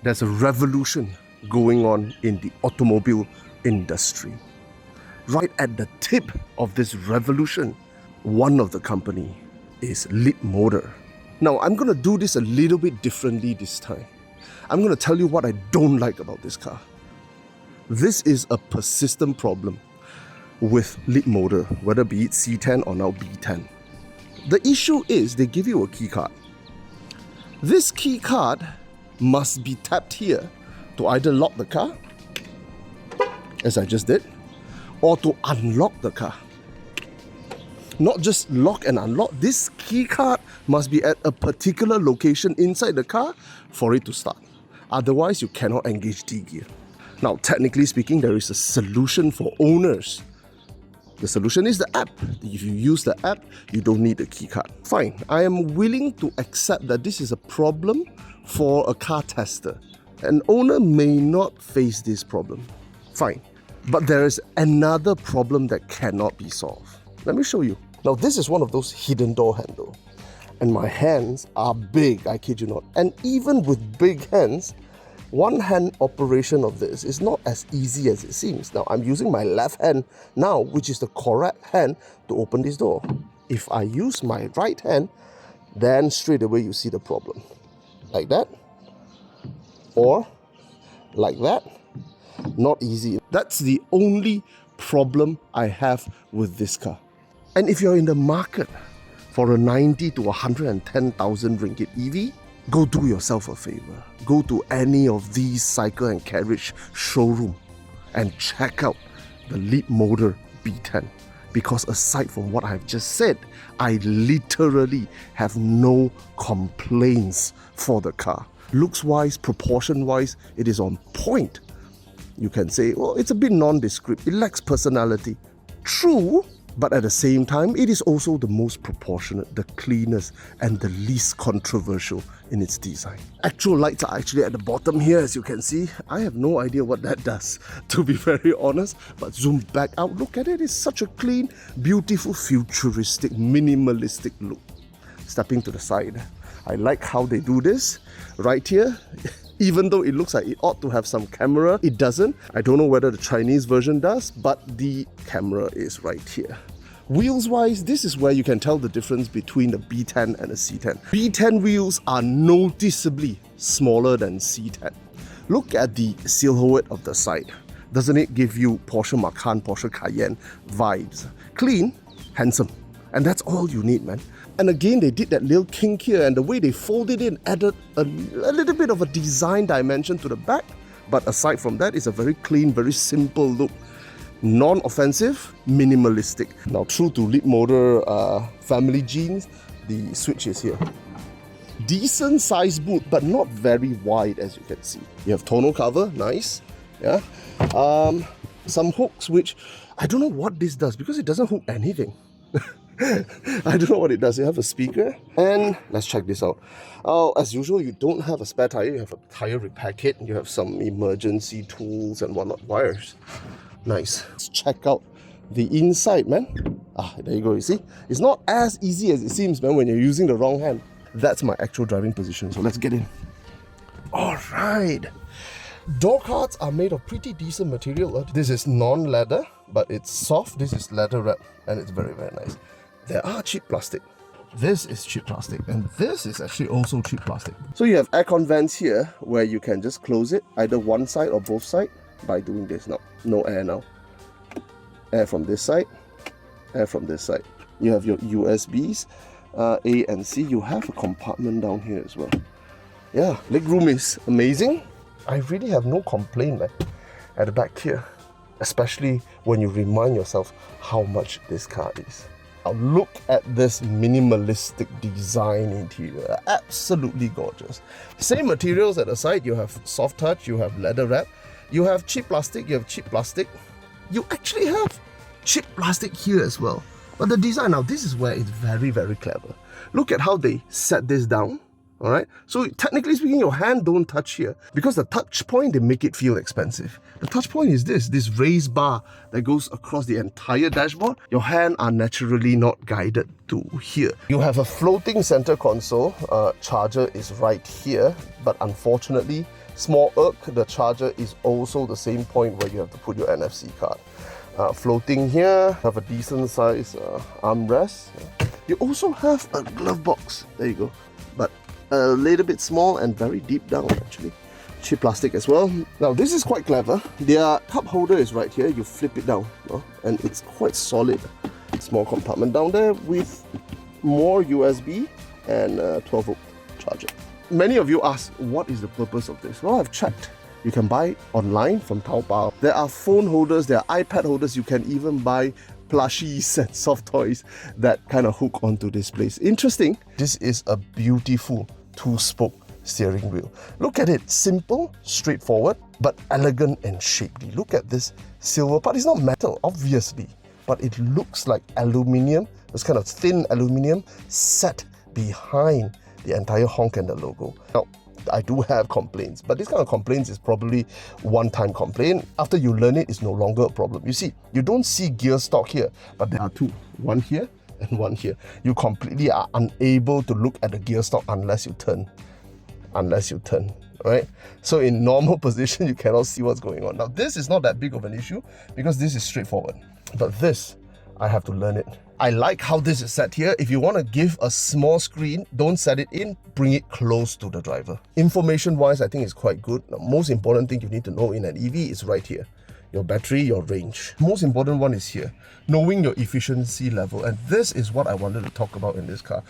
There's a revolution going on in the automobile industry. Right at the tip of this revolution, one of the company is Leapmotor. Now, I'm going to do this a little bit differently this time. I'm going to tell you what I don't like about this car. This is a persistent problem with Leapmotor, whether be it C10 or now B10. The issue is they give you a key card. This key card must be tapped here to either lock the car, as I just did, or to unlock the car. Not just lock and unlock, this key card must be at a particular location inside the car for it to start. Otherwise, you cannot engage D gear. Now, technically speaking, there is a solution for owners. The solution is the app. If you use the app, you don't need a key card. Fine, I am willing to accept that this is a problem for a car tester. An owner may not face this problem. Fine. But there is another problem that cannot be solved. Let me show you. Now, this is one of those hidden door handles. And my hands are big, I kid you not. And even with big hands, one-hand operation of this is not as easy as it seems. Now, I'm using my left hand now, which is the correct hand to open this door. If I use my right hand, then straight away you see the problem. Like that. Or like that. Not easy. That's the only problem I have with this car. And if you're in the market for a 90 to 110,000 ringgit EV, go do yourself a favor. Go to any of these cycle and carriage showroom and check out the Leapmotor B10. Because aside from what I've just said, I literally have no complaints for the car. Looks-wise, proportion-wise, it is on point. You can say, well, it's a bit nondescript, it lacks personality. True, but at the same time, it is also the most proportionate, the cleanest, and the least controversial in its design. Actual lights are actually at the bottom here, as you can see. I have no idea what that does, to be very honest, but zoom back out, look at it, it's such a clean, beautiful, futuristic, minimalistic look. Stepping to the side, I like how they do this. Right here, even though it looks like it ought to have some camera, it doesn't. I don't know whether the Chinese version does, but the camera is right here. Wheels-wise, this is where you can tell the difference between the B10 and the C10. B10 wheels are noticeably smaller than C10. Look at the silhouette of the side. Doesn't it give you Porsche Macan, Porsche Cayenne vibes? Clean, handsome. And that's all you need, man. And again, they did that little kink here, and the way they folded in added a little bit of a design dimension to the back. But aside from that, it's a very clean, very simple look. Non-offensive, minimalistic. Now, true to Leapmotor family genes, the switch is here. Decent size boot, but not very wide, as you can see. You have tonneau cover, nice. Yeah. Some hooks, which I don't know what this does because it doesn't hook anything. I don't know what it does. You have a speaker, and let's check this out. As usual, you don't have a spare tire. You have a tire repair kit. You have some emergency tools and whatnot. Wires. Nice. Let's check out the inside, man. There you go. You see, it's not as easy as it seems, man, when you're using the wrong hand. That's my actual driving position. So let's get in. All right. Door cards are made of pretty decent material. This is non-leather, but it's soft. This is leather wrap, and it's very, very nice. There are cheap plastic. This is cheap plastic, and this is actually also cheap plastic. So you have aircon vents here where you can just close it, either one side or both sides, by doing this. Now, no air now. Air from this side, air from this side. You have your USBs, A and C. You have a compartment down here as well. Yeah, legroom is amazing. I really have no complaint, man, at the back here, especially when you remind yourself how much this car is. Now look at this minimalistic design interior, absolutely gorgeous. Same materials at the side, you have soft touch, you have leather wrap, you have cheap plastic, you have cheap plastic. You actually have cheap plastic here as well. But the design, now this is where it's very, very clever. Look at how they set this down. Alright, so technically speaking, your hand don't touch here. Because the touch point, they make it feel expensive. The touch point is this raised bar that goes across the entire dashboard. Your hand are naturally not guided to here. You have a floating center console. Charger is right here, but unfortunately, small irk, the charger is also the same point where you have to put your NFC card. Floating here, have a decent size armrest. You also have a glove box. There you go. But a little bit small and very deep down actually. Cheap plastic as well. Now this is quite clever. Their cup holder is right here. You flip it down, and it's quite solid. Small compartment down there with more USB and 12-volt charger. Many of you ask, what is the purpose of this? Well, I've checked. You can buy online from Taobao. There are phone holders, there are iPad holders. You can even buy plushies and soft toys that kind of hook onto this place. Interesting. This is a beautiful 2-spoke steering wheel. Look at it, simple, straightforward, but elegant and shapely. Look at this silver part. It's not metal, obviously, but it looks like aluminium, this kind of thin aluminium set behind the entire honk and the logo. Now, I do have complaints, but this kind of complaints is probably one-time complaint. After you learn it, it's no longer a problem. You see, you don't see gear stock here, but there are two, one here and one here. You completely are unable to look at the gear stock unless you turn, right? So in normal position, you cannot see what's going on. Now, this is not that big of an issue because this is straightforward, but this, I have to learn it. I like how this is set here. If you want to give a small screen, don't set it in, bring it close to the driver. Information wise, I think it's quite good. The most important thing you need to know in an EV is right here. Your battery, your range. Most important one is here, knowing your efficiency level. And this is what I wanted to talk about in this car.